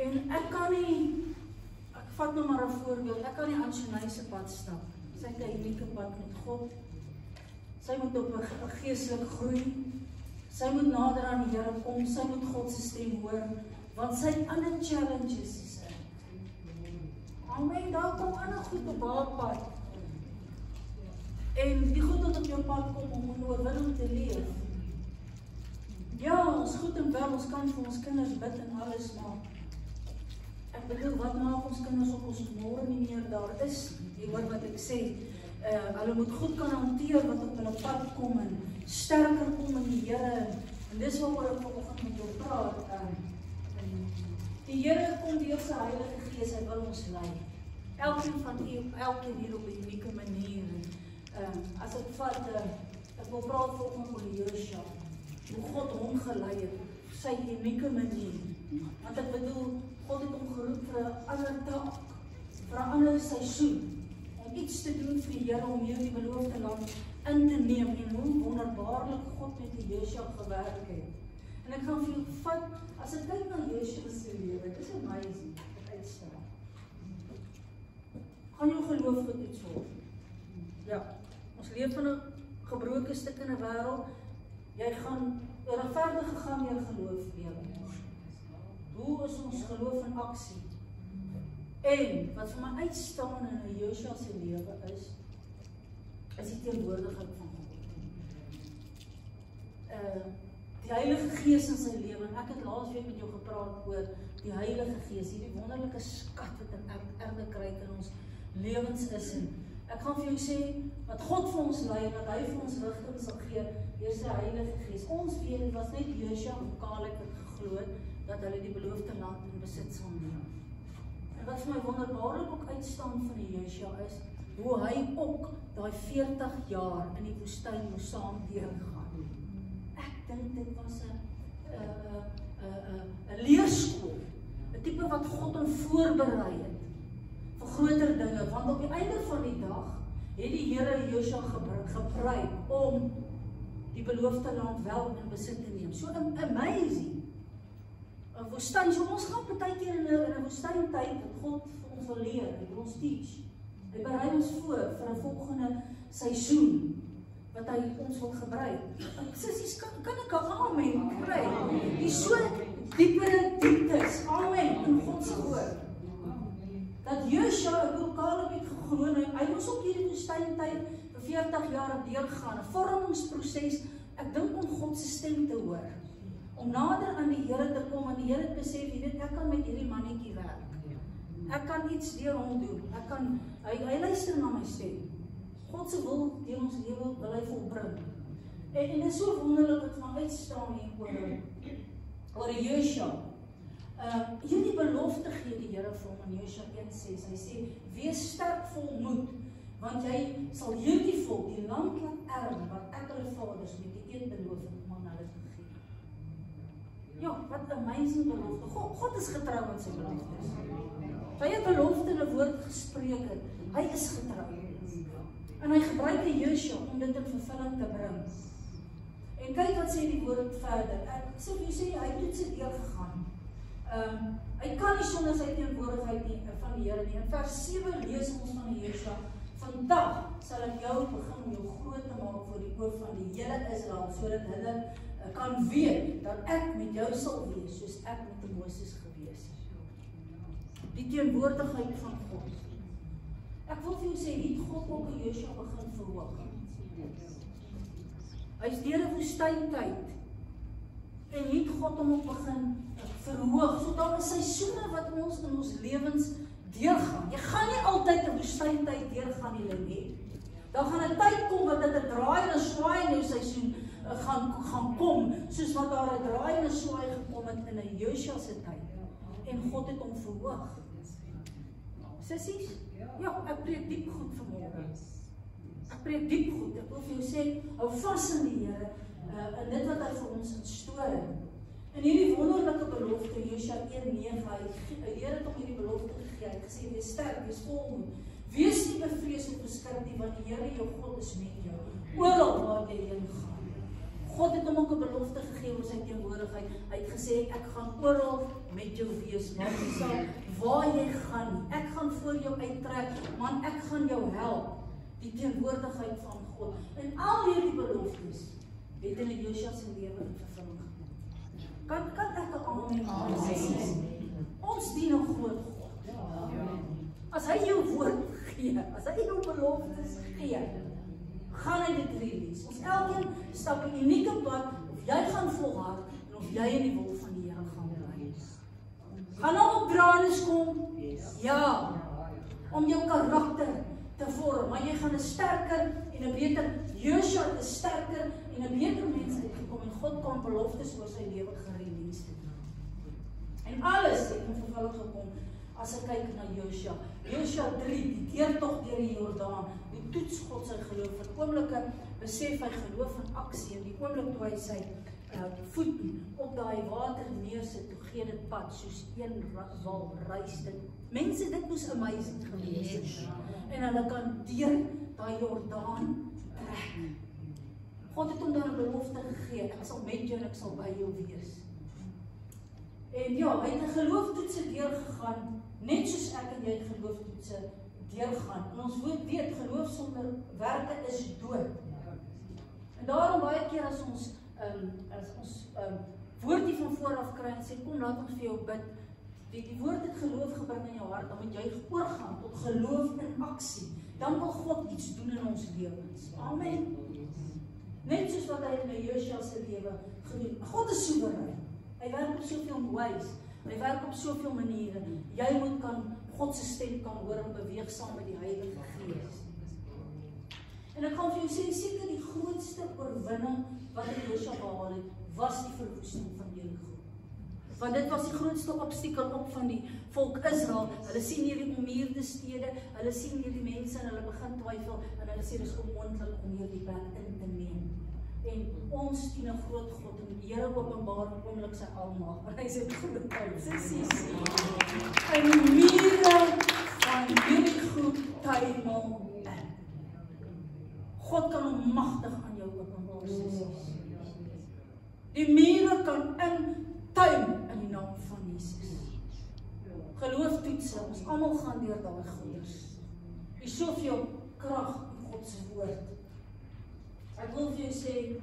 En ek kan nie, ek vat nou maar 'n voorbeeld, ek kan nie aan Shanae se pad stap. Sy het 'n unieke pad met God. Sy moet op 'n geestelike groei. Sy moet nader aan die Here kom, sy moet God se stem hoor, want sy het ander challenges. Amen, daar kom ander goed op haar pad. En die goed wat op jou pad kom om 'n oorwinning te leef. Ja, ons goed en wel, ons kan vir ons kinders bid en alles, maar ek bedoel, wat maak ons kinders op ons môre nie meer daar is? Jy hoor wat ek sê. Hulle moet goed kan hanteer wat op hulle pad kom en sterker kom in die Here. En dis waaroor ek vanoggend met jou praat. Die Here kom deur sy Heilige Gees, hy wil ons lei. Elkeen van elkeen hier op 'n unieke manier. As ek vat, ek wil praat vanoggend oor Josua, hoe God hom gelei het, sy unieke manier. Want ek bedoel, God het hom geroep vir 'n ander taak, vir 'n ander seisoen, om iets te doen vir die Here, om hierdie beloofde land in te neem, en hoe wonderbaarlik God met die Josua gewerk het. En ek gaan vir jou vat, as ek kyk na Josua se lewe, dit is amazing, wat uitstaan. Gaan jou geloof getoets word. Ja, ons leef in 'n gebroke stuk in 'n wêreld. Jy gaan, 'n regverdige gaan deur geloof lewe. Hoe is ons geloof in aksie? En wat vir my uitstaan in Josua se lewe is die teenwoordigheid van God. Die Heilige Gees in sy lewe, en ek het laasweek met jou gepraat oor die Heilige Gees, hierdie wonderlike skat wat in erdekryk in ons lewens is. En ek gaan vir jou sê, wat God vir ons lei, wat hy vir ons rigting sal gee, deur sy Heilige Gees. Ons weet, dit was net Josua en Caleb wat geglo het, dat hulle die beloofde land in besit sal neem. En wat vir my wonderbaarlik ook uitstaan van die Josua is, hoe hy ook daai 40 jaar in die woestyn moes saam deurgaan. Ek dink dit was 'n leerskool, 'n tipe wat God hom voorberei het vir groter dinge, want op die einde van die dag het die Here Josua gebruik om die beloofde land wel in besit te neem. So amazing. 'n Woestyn, so ons gaan partykeer in 'n woestyntyd wat God vir ons wil leer, hy wil ons teach. Hy berei ons voor vir 'n volgende seisoen wat hy ons wil gebruik. Sissies, kan ek 'n amen kry? Die so diepere dieptes, amen, in God se woord. Dat Josua, ek Caleb het geglo, hy moes op hierdie woestyntyd vir 40 jaar deurgaan, 'n vormingsproses, ek dink om God se stem te hoor. Om nader aan die Here te kom, en die Here het besef, jy weet, ek kan met hierdie mannetjie werk. Ek kan iets deur hom doen. Hy luister na my stem. God se wil deur ons lewe wil hy volbring. En dit is so wonderlik dat van uitstaan hier oor Josua. Hierdie belofte gee die Here vir hom in Josua 1:6. Hy sê, wees sterk vol moed, want jy sal hierdie volk die land laat erf wat ek hulle vaders met die een beloof het om aan hulle te gee. Ja, wat 'n amazing belofte. God is getrou aan sy beloftes. Hy het belofte in 'n woord gespreek het. Hy is getrou. En hy gebruik die Josua om dit in vervulling te bring. En kyk wat sê die woord verder. Ek sê jy sê hy het dit deur gegaan. Hy kan nie sonder sy teenwoordigheid van die Here nie. In vers 7 lees ons van die Josua: vandag sal ek jou begin om jou groot te maak voor die oë van die hele Israel, sodat hulle kan weet dat ek met jou sal wees, soos ek met Moses gewees het. Die teenwoordigheid van God. Ek wil vir jou sê, het God ook in Josua begin verhoog. Hy is deur 'n woestyntyd, en het God hom ook begin verhoog. So daar is seisoene wat ons in ons lewens deurgaan. Jy gaan nie altyd 'n woestyntyd deurgaan nie. Dan gaan 'n tyd kom wat dit 'n draai en 'n swaai in jou seisoen gaan kom, soos wat daar 'n draai en 'n swaai gekom het in 'n Josua se tyd. En God het hom verhoog. Sissies? Ja, ek preek diep goed vanmôre. Ek preek diep goed. Ek wil vir jou sê, hou vas in die Here, in dit wat hy vir ons instoor het. En hierdie wonderlike belofte, Josua 1:9, die Here het hom hierdie belofte gegee. Hy het gesê, wees sterk, wees volmoed. Wees nie bevrees of beskrik nie, want die Here jou God is met jou. Oral waar jy heen gaan. God het hom ook 'n belofte gegee oor sy teenwoordigheid. Hy het gesê, ek gaan oral met jou wees, maak nie saak waar jy gaan nie. Ek gaan voor jou uittrek, man, ek gaan jou help. Die teenwoordigheid van God. En al hierdie beloftes het in Josua se lewe in vervulling gekom. Kan ek 'n amen sê? Ons dien 'n groot God. As hy jou woord gee, as hy jou beloftes gee, gaan hy dit release. Ons elkeen stap 'n unieke pad, of jy gaan volhard en of jy in die wil van die Here gaan bly. Gaan nou op draandes kom? Ja. Om jou karakter te vorm, maar jy gaan 'n sterker en 'n beter Josua is sterker en 'n beter mens uitgekom en God kan beloftes oor sy lewe gerelease het. En alles het in vervulling gekom as ek kyk na Josua. Josua 3, die deurtog deur die Jordaan, hoe toets God sy geloof. In oomblikke besef hy geloof in aksie en die oomblik toe hy sy voet op daai water neersit, toe gee dit pad soos een wal reis dit. Mense, dit moes amazing gewees het. En hulle kan deur daai Jordaan trek. God het hom dan 'n belofte gegee, ek sal met jou en ek sal by jou wees. En ja, hy het 'n gelooftoetse deurgegaan, net soos ek en jy gelooftoetse deurgaan. En ons weet, geloof sonder werke is dood. En daarom baie keer as ons woordie van vooraf kry en sê, kom laat ons vir jou bid, die woord het geloof gebring in jou hart, dan moet jy oorgaan tot geloof in aksie. Dan wil God iets doen in ons lewens. Amen. Net soos wat hy in Josua se lewe gedoen. God is soewerein. Hy werk op soveel wyse. Hy werk op soveel maniere. Jy moet God se stem kan hoor en beweeg saam met die Heilige Gees. En ek gaan vir jou sê, seker die grootste oorwinning wat Josua behaal het, was die verwoesting van Jerigo. Want dit was die grootste obstakel op van die volk Israel. Hulle sien hierdie ommuurde stede, hulle sien hierdie mense en hulle begin twyfel en hulle sê dis onmoontlik om hierdie plek in te neem. En ons dien 'n groot God en die Here openbaar oomblik sy almag. En hy sê grootheid, sissies. En die mure van Jerigo tuimel in. God kan hom magtig aan jou openbaar, sissies. Die mure kan intuim in die naam van Jesus. Gelooftoetse, ons almal gaan deur daai goeders. Jy soveel krag in God se woord. Ek wil vir jou sê,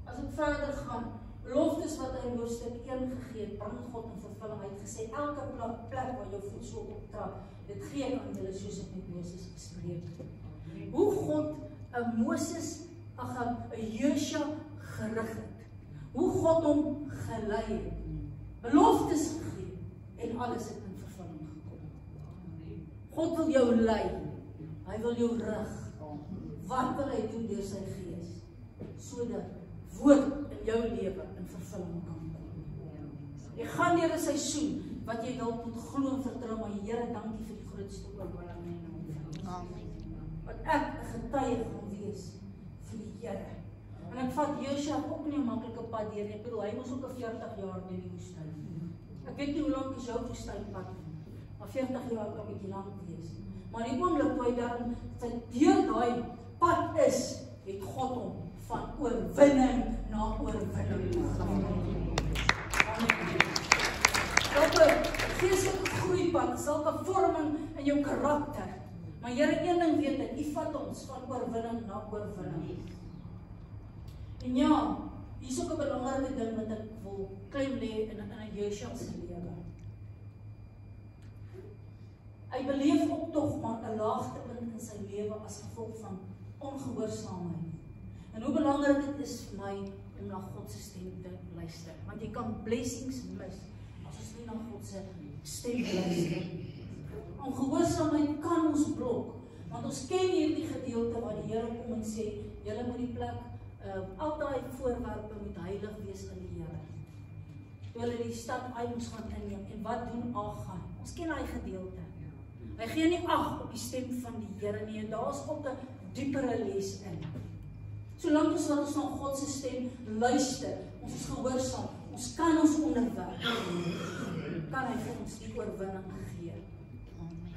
as ek verder gaan, beloftes wat hy in hoofstuk 1 gegee het, bring God in vervulling. Hy het gesê, elke plek waar jou voet so optrap, dit gee ek aan julle soos ek met Moses gespreek het. Hoe God 'n Josua gerig het. Hoe God hom gelei het. Beloftes gegee en alles het in vervulling gekom. God wil jou lei. Hy wil jou rig. Wat wil hy doen deur sy Gees? Sodat woord in jou lewe in vervulling kan kom. Jy gaan deur 'n seisoen wat jy dalk moet glo en vertrou, maar Here, dankie vir die grootste oorwinning in my lewe. Wat ek 'n getuie gaan wees vir die Here. En ek vat Josua ook nie 'n maklike pad deur nie. Ek bedoel, hy moes ook 'n 40 jaar deur die woestyn. Ek weet nie hoe lank is jou woestynpad nie, maar 40 jaar kan 'n bietjie lank wees. Maar die oomblik toe hy dan deur daai pad is, het God hom van oorwinning na oorwinning geneem. Amen. Geestelike groeipad, sulke vorming in jou karakter. Maar Here, een ding weet ek, U vat ons van oorwinning na oorwinning. En ja, hier is ook 'n belangrike ding wat ek wil klem lê in 'n Josua se lewe. Hy beleef ook tog maar 'n laagtepunt in sy lewe as gevolg van ongehoorsaamheid. En hoe belangrik dit is vir my om na God se stem te luister. Want jy kan blessings mis as ons nie na God se stem luister. Ongehoorsaamheid kan ons blok, want ons ken hierdie gedeelte waar die Here kom en sê, julle moet die plek, al daai voorwerpe moet heilig wees in die Here. Toe hulle die stad Ai moes gaan inneem, en wat doen Agan? Ons ken daai gedeelte. Hy gee nie ag op die stem van die Here nie, en daar is ook 'n diepere les in. Solank as wat ons na God se stem luister, ons is gehoorsaam, ons kan ons onderwerp, kan hy vir ons die oorwinning gee.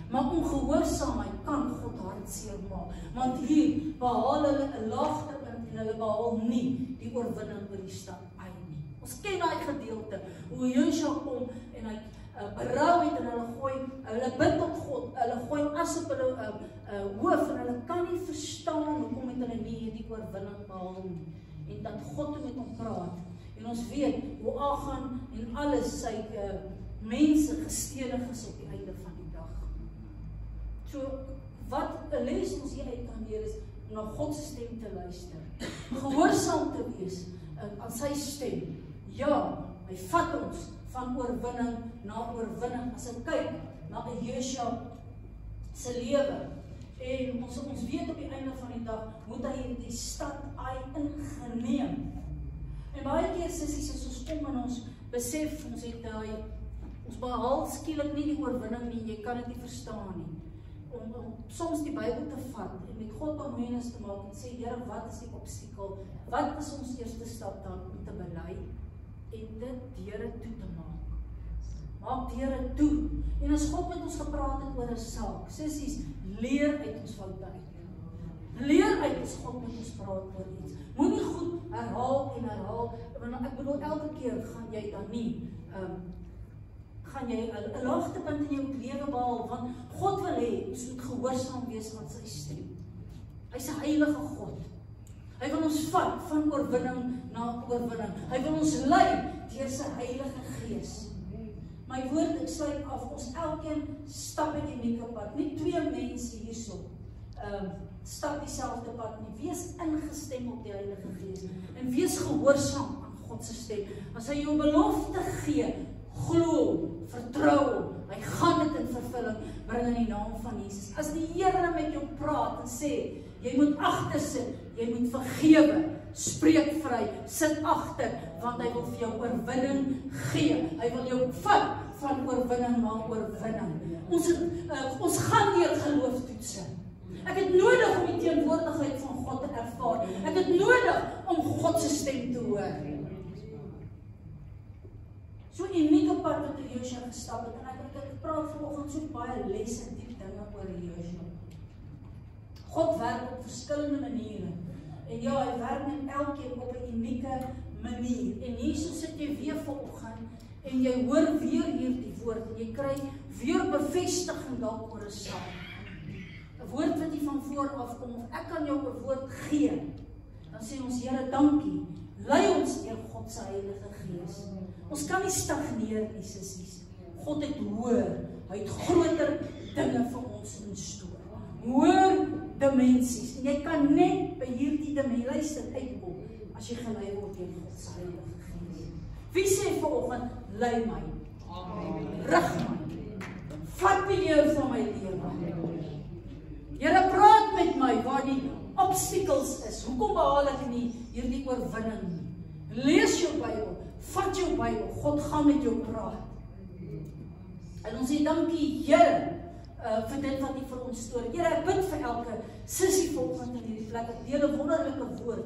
Maar ongehoorsaamheid kan God hartseer maak, want hier behaal hulle 'n laagtepunt en hulle behaal nie die oorwinning oor die stad Ai nie. Ons ken daai gedeelte, hoe Josua kom en hy berou het en hulle bid tot God, hulle gooi as op hulle hoof en hulle kan nie verstaan hoekom het hulle nie hierdie oorwinning behaal nie. En dat God met hom praat. En ons weet hoe Achan en alles sy mense gestedig is op die einde van die dag. So wat 'n les ons hier uit kan leer is om na God se stem te luister. Gehoorsaam te wees aan sy stem. Ja, hy vat ons van oorwinning na oorwinning. As ek kyk na Josua se lewe en ons weet op die einde van die dag moet hy die stad Ai ingeneem. En baie keer sissies as ons kom en ons besef ons het ons behaal skielik nie die oorwinning nie, jy kan dit nie verstaan nie. Om soms die Bybel te vat en met God bemoeienis te maak en sê, Here, wat is die obstakel? Wat is ons eerste stap dan om te bely en dit deure toe te maak? Maak deure toe. En as God met ons gepraat het oor 'n saak, sissies, leer uit ons foute uit. Leer uit as God met ons praat oor iets. Moenie goed herhaal en herhaal, want ek bedoel elke keer gaan jy dan nie gaan jy 'n laagtepunt in jou lewe behaal, want God wil hê ons moet gehoorsaam wees aan sy stem. Hy's 'n heilige God. Hy wil ons vat van oorwinning na oorwinning. Hy wil ons lei deur sy Heilige Gees. My woord, ek sluit af, ons elkeen stap 'n unieke pad. Nie twee mense hierso stap dieselfde pad nie. Wees ingestem op die Heilige Gees en wees gehoorsaam aan God se stem. As hy jou belofte gee, glo, vertrou, hy gaan dit in vervulling bring in die naam van Jesus. As die Here met jou praat en sê, jy moet agter sit, jy moet vergewe, spreek vry, sit agter, want hy wil vir jou oorwinning gee. Hy wil jou vat van oorwinning na oorwinning. Ons gaan deur geloofstoetse. Ek het nodig om die teenwoordigheid van God te ervaar. Ek het nodig om God se stem te hoor. So 'n unieke pad wat Josua gestap het, en ek praat vanoggend so baie lesse en diep dinge oor Josua. God werk op verskillende maniere. En ja, hy werk met elkeen op 'n unieke manier. En hierso sit jy weer vanoggend en jy hoor weer hierdie woord en jy kry weer bevestiging dalk oor 'n saak. 'n Woord wat nie van voor af kom, of ek kan jou 'n woord gee. Dan sê ons, Here, dankie. Lei ons deur God se Heilige Gees. Ons kan nie stagneer nie, sissies. God het hoër, hy het groter dinge vir ons in store. Hoër dimensies. En jy kan net by hierdie dimensie uitkom as jy gelei word deur God se Heilige Gees. Wie sê vanoggend, lei my? Amen. Rig my. Vat beheer van my lewe. Here, praat met my waar die obstacles is. Hoekom behaal ek nie hierdie oorwinning nie? Lees jou Bybel, vat jou Bybel, God gaan met jou praat. En ons sê dankie, Here, vir dit wat U vir ons stoor. Here, ek bid vir elke sussie vanoggend in hierdie plek. Ek deel 'n wonderlike woord,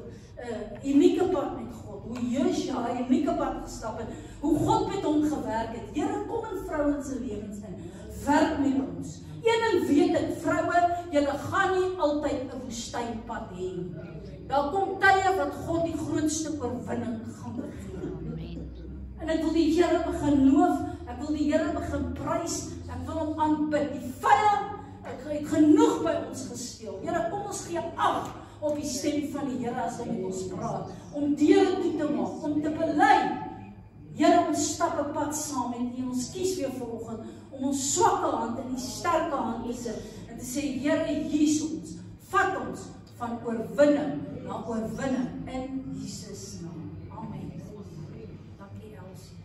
unieke pad met God. Hoe Josua 'n unieke pad gestap het, hoe God met hom gewerk het. Here, kom in vrouens se lewens in. Werk met ons. Een ding weet ek, vroue, julle gaan nie altyd 'n woestynpad hê nie. Daar kom tye wat God die grootste oorwinning gaan gee. En ek wil die Here begin loof, ek wil die Here begin prys, ek wil hom aanbid. Die vyand het genoeg by ons gesteel. Here, kom ons gee ag op die stem van die Here as hy met ons praat, om deure toe te maak, om te bely. Here, ons stap 'n pad saam met U. Ons kies weer vanoggend om ons swakke hand in die sterke hand te sit en te sê, Here, hier's ons. Vat ons van oorwinning na oorwinning in Jesus naam. Amen. Dankie, Elsie.